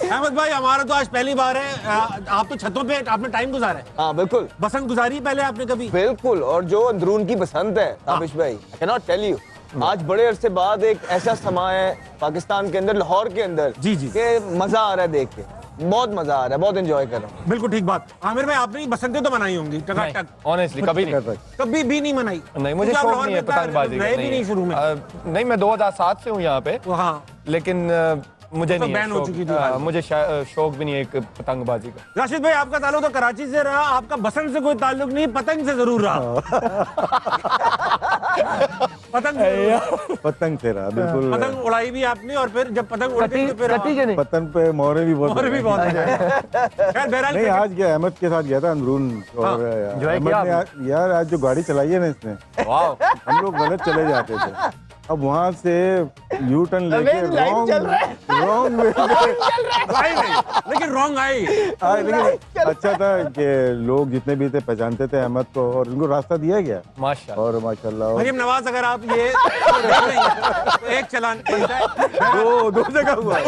अहमद भाई हमारा तो आज पहली बार है, आप तो छतों पे आपने टाइम गुजारा है। हाँ बिल्कुल, बसंत गुजारी है पहले आपने कभी? बिल्कुल। और जो अंदरून की बसंत है ताबिश भाई, I cannot tell you, आज बड़े अरसे बाद एक ऐसा समा है पाकिस्तान के अंदर, लाहौर के अंदर, जी जी, के मजा आ रहा है देख के, बहुत मजा आ रहा है, बहुत एंजॉय कर रहा हूँ। बिल्कुल ठीक बात। आमिर भाई आपने बसंतें तो मनाई होंगी टकाटक? ऑनेस्टली कभी नहीं, कभी भी नहीं मनाई? नहीं मुझे शौक नहीं है पतंगबाजी का। नहीं शुरू में? नहीं, मैं 2007 से हूँ यहाँ पे, हाँ, लेकिन मुझे नहीं बैन हो चुकी थी। मुझे शौक भी नहीं है एक पतंगबाजी का। राशिद भाई आपका ताल्लुक तो कराची से रहा, आपका बसंत से कोई ताल्लुक नहीं, पतंग से जरूर रहा। पतंग से रहा, बिल्कुल। पतंग उड़ाई भी आपने, और फिर जब पतंग उड़ती तो फिर पतंग पे मोहरे भी बहुत खैर बहरहाल नहीं, आज गया अहमद के साथ गया था अंदरून, और अहमद ने यार आज जो गाड़ी चलाई है ना इसने, हम लोग गलत चले जाते थे, अब वहाँ से यू टर्न लेके रॉन्ग वे, लेकिन रॉन्ग आई। लेकिन अच्छा था कि लोग जितने भी थे पहचानते थे अहमद को, और उनको रास्ता दिया गया माशाल्लाह। और माशाल्लाह। मरियम नवाज, अगर आप ये तो एक चलान बनता है, दो जगह हुआ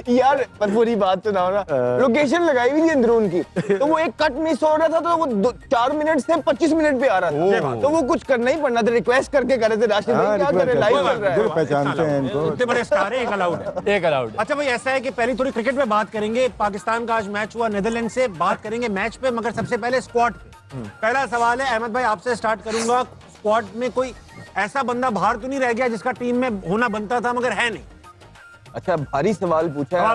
यार पर पूरी बात सुनाओ ना, लोकेशन लगाई हुई थी अंदरून की, तो वो एक कट मिस हो रहा था, तो वो 4 मिनट से 25 मिनट पे आ रहा था, तो वो कुछ करना ही पड़ना था, रिक्वेस्ट करके करे थे राशिद भाई, क्या करे, लाइव चल रहा है, पहचानते हैं इनको, इतने बड़े स्टार हैं, एक अलाउड है, एक अलाउड। अच्छा भाई ऐसा है कि पहले थोड़ी क्रिकेट पे बात करेंगे। पाकिस्तान का आज मैच हुआ नीदरलैंड से, बात करेंगे मैच पे, मगर सबसे पहले स्क्वाड पे। पहला सवाल है अहमद भाई आपसे स्टार्ट करूंगा, स्क्वाड में कोई ऐसा बंदा बाहर तो नहीं रह गया जिसका टीम में होना बनता था मगर है नहीं? अच्छा भारी सवाल पूछा है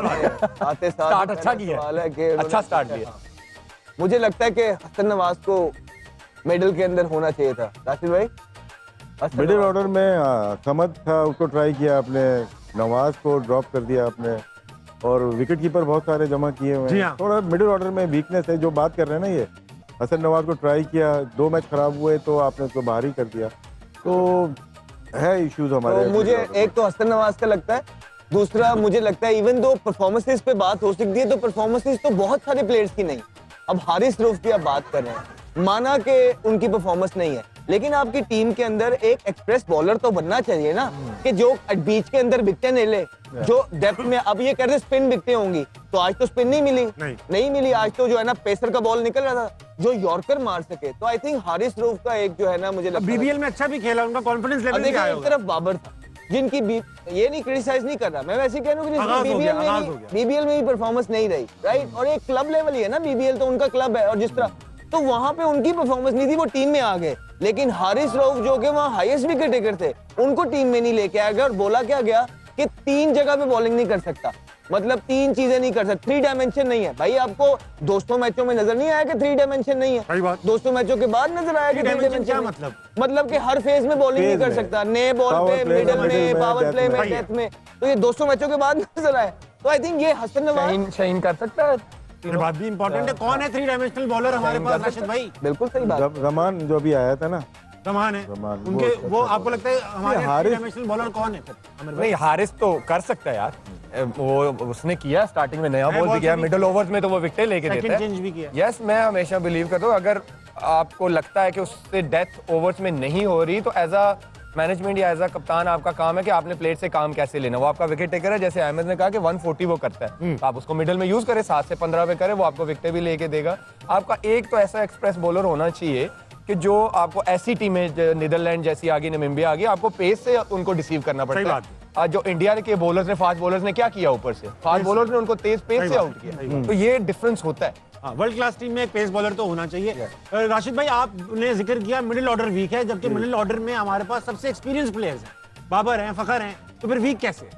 आते साथ, स्टार्ट अच्छा किया, सवाल है कि अच्छा स्टार्ट किया। मुझे लगता है कि हसन नवाज को मिडिल के अंदर होना चाहिए था। राशिद भाई मिडिल ऑर्डर में समद था, उसको ट्राई किया आपने, नवाज को ड्रॉप कर दिया आपने, और विकेट कीपर बहुत सारे जमा किए हुए हैं। थोड़ा मिडिल ऑर्डर में वीकनेस है, जो बात कर रहे हैं ना, ये हसन नवाज को ट्राई किया, 2 मैच खराब हुए तो आपने उसको बाहर ही कर दिया, तो है इश्यूज हमारे। तो मुझे एक तो हसन नवाज का लगता है, दूसरा मुझे लगता है इवन दो परफॉर्मेंसेस पे बात हो सकती है, तो परफॉर्मेंसेस तो बहुत सारे प्लेयर्स की नहीं। अब हारिस रऊफ की आप बात कर रहे हैं, माना कि उनकी परफॉर्मेंस नहीं है, लेकिन आपकी टीम के अंदर एक एक्सप्रेस बॉलर तो बनना चाहिए ना, कि जो बीच के अंदर विकेटें ले ले, जो डेप्थ में, अब ये कहते स्पिन विकेटें होंगी, तो आज तो स्पिन नहीं मिली, नहीं मिली आज तो, जो है ना पेसर का बॉल निकल रहा था जो यॉर्कर मार सके, तो आई थिंक हारिस रऊफ का एक जो है ना, मुझे लगता है बीबीएल में अच्छा भी खेला, उनका कॉन्फिडेंस लेवल भी आया होगा। एक तरफ बाबर था, जिनकी ये नहीं क्रिटिसाइज नहीं कर रहा मैं, वैसे कह रहा हूँ कि बीबीएल में भी परफॉर्मेंस नहीं रही, राइट, और एक क्लब लेवल ही है ना, बीबीएल तो उनका क्लब है, और जिस तरह तो वहां पे उनकी परफॉर्मेंस नहीं थी, वो टीम में आ गए, लेकिन हारिस रऊफ जो कि वहां हाईएस्ट विकेट टेकर थे, उनको टीम में नहीं लेके आया गया, और बोला क्या गया कि 3 जगह पे बॉलिंग नहीं कर सकता, मतलब 3 चीजें नहीं कर सकता, 3 डायमेंशन नहीं है भाई। आपको दोस्तों मैचों में नजर नहीं आया कि 3 डायमेंशन नहीं है? दोस्तों मैचों के बाद नजर आया कि 3 डायमेंशन क्या मतलब कि हर फेज में बॉलिंग नहीं कर सकता, नए बॉल पे, मिडिल में, पावर प्ले में, डेथ में, तो ये 200 मैचों के बाद नजर आया, तो आई थिंक ये हसन नवाज शाहीन कर सकता है। ये बात भी इंपॉर्टेंट है, कौन है 3 डायमेंशनल बॉलर हमारे पास राशिद भाई? बिल्कुल सही बात। रमान जो भी आया था ना, रमान है उनके, वो आपको लगता है हमारे 3 डायमेंशनल बॉलर कौन है? नहीं, हारिस तो कर सकता है यार, वो उसने किया स्टार्टिंग में, नया बॉल भी किया, मिडिल ओवर्स में तो वो विकेट लेके देता है, चेंज भी किया। यस, मैं हमेशा बिलीव करता हूँ, अगर आपको लगता है कि उससे डेथ ओवर्स में नहीं हो रही, तो एज अ मैनेजमेंट या एज अ कप्तान आपका काम है कि आपने प्लेयर से काम कैसे लेना। वो आपका विकेट टेकर है, जैसे अहमद ने कहा कि 140 वो करता है, तो आप उसको मिडिल में यूज करें, 7 से 15 पे करें, वो आपको विकेट भी लेके देगा। आपका एक तो ऐसा एक्सप्रेस बॉलर होना चाहिए कि जो आपको ऐसी टीमें, नीदरलैंड जैसी आगे, नामीबिया आगे, आपको पेस से उनको डिसीव करना पड़ता है। आज जो इंडिया के बॉलर्स ने, फास्ट बॉलर्स ने क्या किया, ऊपर से फास्ट बॉलर्स ने उनको तेज पेस से आउट किया, तो ये डिफरेंस होता है। वर्ल्ड क्लास टीम में एक पेस बॉलर तो होना चाहिए। राशिद भाई आपने जिक्र किया मिडिल ऑर्डर वीक है, जबकि मिडिल ऑर्डर में हमारे पास सबसे एक्सपीरियंस प्लेयर्स हैं, बाबर हैं, फखर हैं, तो फिर वीक कैसे?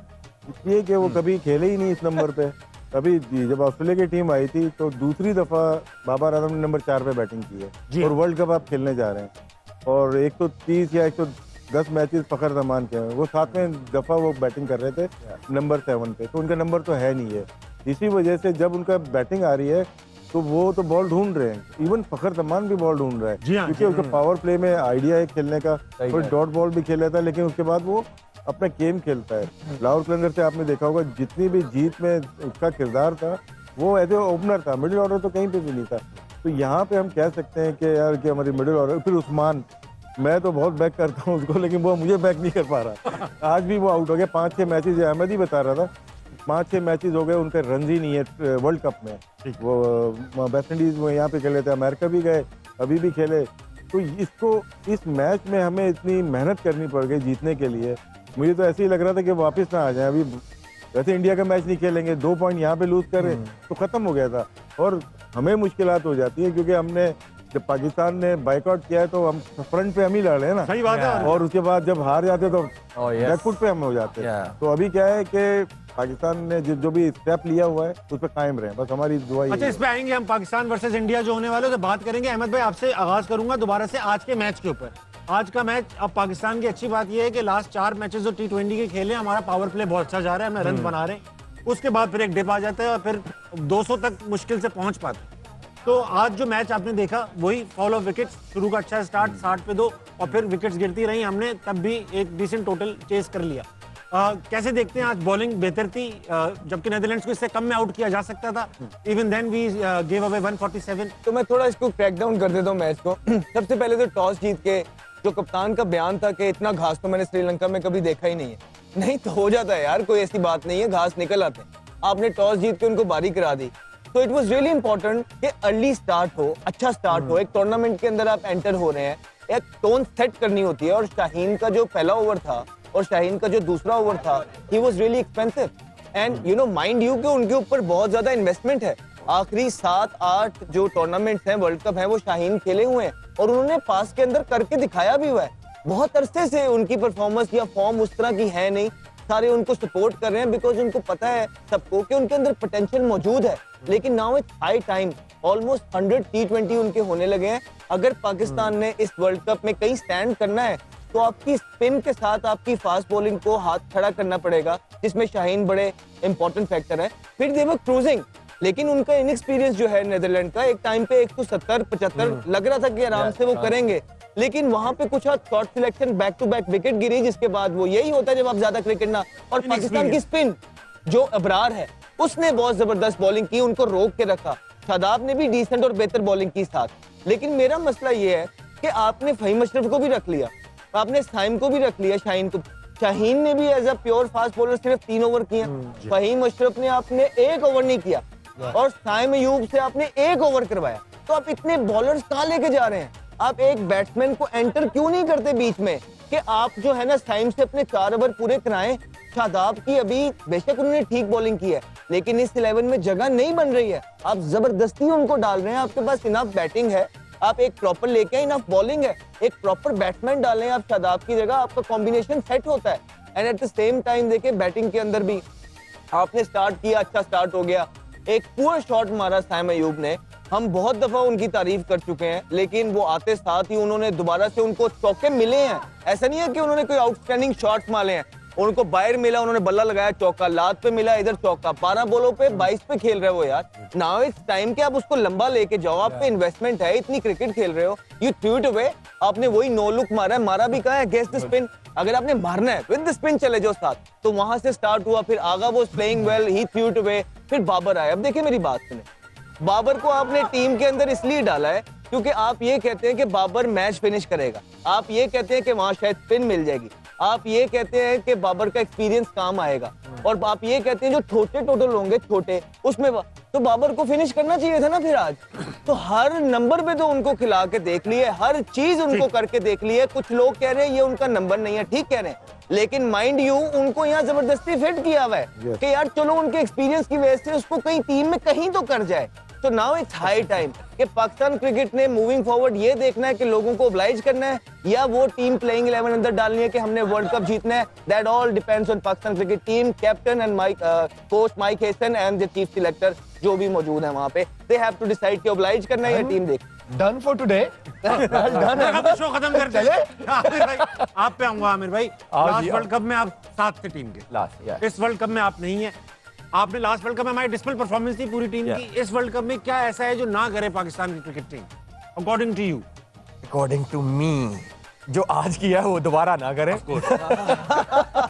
ये कि वो कभी खेले ही नहीं इस नंबर पे। अभी जब ऑस्ट्रेलिया की टीम आई थी तो दूसरी दफा बाबर आजम ने नंबर 4 पे बैटिंग की है, और वर्ल्ड कप आप खेलने जा रहे हैं, और 130 या 110 मैचेस फखर जमान के हैं, वो 7वें दफा वो बैटिंग कर रहे थे नंबर 7 पे, तो उनका नंबर तो है नहीं है। इसी वजह से जब उनका बैटिंग आ रही है तो वो तो बॉल ढूंढ रहे हैं, इवन फखर जमान भी बॉल ढूंढ रहा है, क्योंकि उसका पावर प्ले में आइडिया है खेलने का, कोई डॉट बॉल भी खेल लेता है, लेकिन उसके बाद वो अपना गेम खेलता है। लाहौर कलंदर से आपने देखा होगा, जितनी भी जीत में उसका किरदार था, वो एज ए ओपनर था, मिडिल ऑर्डर तो कहीं पे भी नहीं था। तो यहाँ पे हम कह सकते हैं कि यार कि हमारी मिडिल ऑर्डर, फिर उस्मान, मैं तो बहुत बैक करता हूँ उसको, लेकिन वो मुझे बैक नहीं कर पा रहा। आज भी वो आउट हो गया, 5-6 मैचेज, अहमद ही बता रहा था 5-6 मैचेस हो गए उनके रन ही नहीं है वर्ल्ड कप में। वो वेस्ट इंडीज में यहाँ पे खेले थे, अमेरिका भी गए, अभी भी खेले। तो इस मैच में हमें इतनी मेहनत करनी पड़ गई जीतने के लिए। मुझे तो ऐसे ही लग रहा था कि वापस ना आ जाए। अभी वैसे इंडिया का मैच नहीं खेलेंगे, 2 पॉइंट यहाँ पे लूज करे तो खत्म हो गया था। और हमें मुश्किलात हो जाती है क्योंकि हमने जब पाकिस्तान ने बाइकआउट किया है तो हम फ्रंट पे हम ही लड़ रहे हैं ना। सही बात है। और उसके बाद जब हार जाते तो बैकफुट पे हम हो जाते हैं। Yeah. तो अभी क्या है कि पाकिस्तान ने जो भी स्टेप लिया हुआ है उस पर कायम रहे, बस हमारी दुआ ही अच्छा, है। इस पे आएंगे हम, पाकिस्तान वर्सेस इंडिया जो होने वाले हैं तो बात करेंगे। अहमद भाई, आपसे आगाज करूंगा दोबारा से आज के मैच के ऊपर। आज का मैच, अब पाकिस्तान की अच्छी बात यह है कि लास्ट 4 मैचेस जो T20 के खेले, हमारा पावर प्ले बहुत अच्छा जा रहा है, हमें रन बना रहे हैं। उसके बाद फिर एक डिप आ जाता है और फिर 200 तक मुश्किल से पहुंच पाते हैं। तो आज जो मैच आपने देखा वही फॉल ऑफ विकेट्स, शुरू का अच्छा स्टार्ट 60 पे 2 और फिर विकेट्स गिरती रही, हमने तब भी एक डिसेंट टोटल चेस कर लिया। कैसे देखते हैं आज? बॉलिंग बेहतर थी, जबकि नेदरलैंड्स को इससे कम में आउट किया जा सकता था। Even then we give away 147। तो मैं थोड़ा इसको क्रैक डाउन कर देता हूँ मैच को। सबसे पहले तो टॉस जीत के जो कप्तान का बयान था कि इतना घास तो मैंने श्रीलंका में कभी देखा ही नहीं है। नहीं तो हो जाता है यार, कोई ऐसी बात नहीं है, घास निकल आते हैं। आपने टॉस जीत के उनको बारी करा दी। तो इट वाज रियली इंपॉर्टेंट कि अर्ली स्टार्ट हो, अच्छा स्टार्ट हो। एक टूर्नामेंट के अंदर आप एंटर हो रहे हैं, एक टोन सेट करनी होती है। और शाहीन का जो पहला ओवर था और शाहीन का जो दूसरा ओवर था, he was really expensive. And you know, mind you कि उनके ऊपर बहुत ज्यादा इन्वेस्टमेंट है। आखिरी 7-8 जो टूर्नामेंट्स हैं, वर्ल्ड कप है, वो शाहीन खेले हुए हैं और उन्होंने पास के अंदर करके दिखाया भी हुआ है। बहुत अरसे से उनकी परफॉर्मेंस या फॉर्म उस तरह की है नहीं। सारे उनको सपोर्ट कर रहे हैं बिकॉज उनको पता है सबको कि उनके अंदर पोटेंशियल मौजूद है। लेकिन now it's high time, almost 100 T20 उनके होने लगे हैं। अगर पाकिस्तान ने इस वर्ल्ड कप में कहीं स्टैंड करना है तो आपकी स्पिन के साथ आपकी फास्ट बॉलिंग को हाथ खड़ा करना पड़ेगा, जिसमें शाहीन बड़े इंपॉर्टेंट फैक्टर है। फिर दे वर क्रूजिंग, लेकिन उनका इनएक्सपीरियंस जो है नेदरलैंड का, एक टाइम पे 170-75 लग रहा था कि आराम से वो करेंगे। लेकिन वहां पे कुछ shot selection, back to back wicket गिरी, जिसके बाद वो यही होता है जब आप ज्यादा क्रिकेट ना। और पाकिस्तान की स्पिन जो अबरार है, उसने बहुत जबरदस्त बॉलिंग की, उनको रोक के रखा। शादाब ने भी डिसेंट और बेहतर बॉलिंग की साथ। लेकिन मेरा मसला ये है कि आपने फहीम अशरफ को भी रख लिया, आपने साइम को भी रख लिया, शाहीन को। शाहीन ने भी as a pure fast bowler सिर्फ 3 ओवर किए। फहीम अशरफ ने आपने 1 ओवर नहीं किया और साइम अयूब से आपने 1 ओवर करवाया। तो आप इतने बॉलर्स कहाँ लेके जा रहे हैं? आप एक बैट्समैन को एंटर क्यों नहीं करते बीच में कि आप जो है ना साइम से अपने 4 ओवर पूरे कराएं? शादाब की अभी बेशक उन्होंने ठीक बॉलिंग की है, लेकिन इस 11 में जगह नहीं बन रही है। आप जबरदस्ती उनको डाल रहे हैं। आपके पास इनफ बैटिंग है, आप एक प्रॉपर लेके आए, इनफ बॉलिंग है, एक प्रॉपर बैट्समैन डालें आप शादाब की जगह, आपका कॉम्बिनेशन सेट होता है। And at the same time देखिए बैटिंग के अंदर भी आपने स्टार्ट किया, अच्छा स्टार्ट हो गया। एक पुअर शॉट मारा साइम अयूब ने, हम बहुत दफा उनकी तारीफ कर चुके हैं, लेकिन वो आते साथ ही उन्होंने दोबारा से उनको चौके मिले हैं। ऐसा नहीं है कि उन्होंने कोई आउटस्टैंडिंग शॉट्स मारे हैं, उनको बाहर मिला, उन्होंने बल्ला लगाया, चौका, लात पे मिला, इधर चौका। 12 बॉलों पे 22 पे खेल रहे हो यार। नाउ इट्स टाइम कि आप उसको लंबा लेके जाओ। आप पे इन्वेस्टमेंट है, इतनी क्रिकेट खेल रहे हो, यू थ्रू इट अवे। आपने वही नो लुक मारा है, मारा भी कहा है अगेंस्ट द स्पिन। अगर आपने मारना है विद द स्पिन चले जाओ साथ। तो वहां से स्टार्ट हुआ, फिर आगा वो playing well, he through it away, फिर बाबर आया। अब देखिए मेरी बात सुने, बाबर को आपने टीम के अंदर इसलिए डाला है क्योंकि आप ये कहते हैं कि बाबर मैच फिनिश करेगा, आप ये कहते हैं कि वहां शायद स्पिन मिल जाएगी, आप ये कहते हैं कि बाबर का एक्सपीरियंस काम आएगा, और आप ये कहते हैं जो छोटे टोटल होंगे छोटे उसमें तो बाबर को फिनिश करना चाहिए था ना फिर आज। तो हर नंबर पे तो उनको खिला के देख लिए, हर चीज उनको करके देख लिए। कुछ लोग कह रहे हैं ये उनका नंबर नहीं है, ठीक कह रहे हैं, लेकिन माइंड यू उनको यहाँ जबरदस्ती फिट किया हुआ है कि यार चलो उनके एक्सपीरियंस की वजह से उसको कहीं टीम में कहीं तो कर जाए। तो नाउ इट्स हाई टाइम कि पाकिस्तान क्रिकेट ने मूविंग फॉरवर्ड ये देखना है कि लोगों को ओब्लाइज करना है या वो टीम प्लेइंग 11 अंदर डालनी है कि हमने वर्ल्ड कप जीतना है। That all depends on Pakistan cricket team, captain and coach Mike Hesson and the chief selector जो भी मौजूद है वहां पे। दे हैव टू डिसाइड कि ओब्लाइज करना है या टीम देख। Done for today. शो खत्म करते हैं। आमिर भाई, आप पे आऊंगा। आमिर भाई, लास्ट वर्ल्ड कप में आप साथ थे टीम के, लास्ट इस वर्ल्ड कप में आप नहीं है। आपने लास्ट वर्ल्ड कप में हमारी डिस्पल परफॉर्मेंस थी पूरी टीम की। इस वर्ल्ड कप में क्या ऐसा है जो ना करे पाकिस्तान की cricket team according to you? According to me जो आज किया है वो दोबारा ना करें।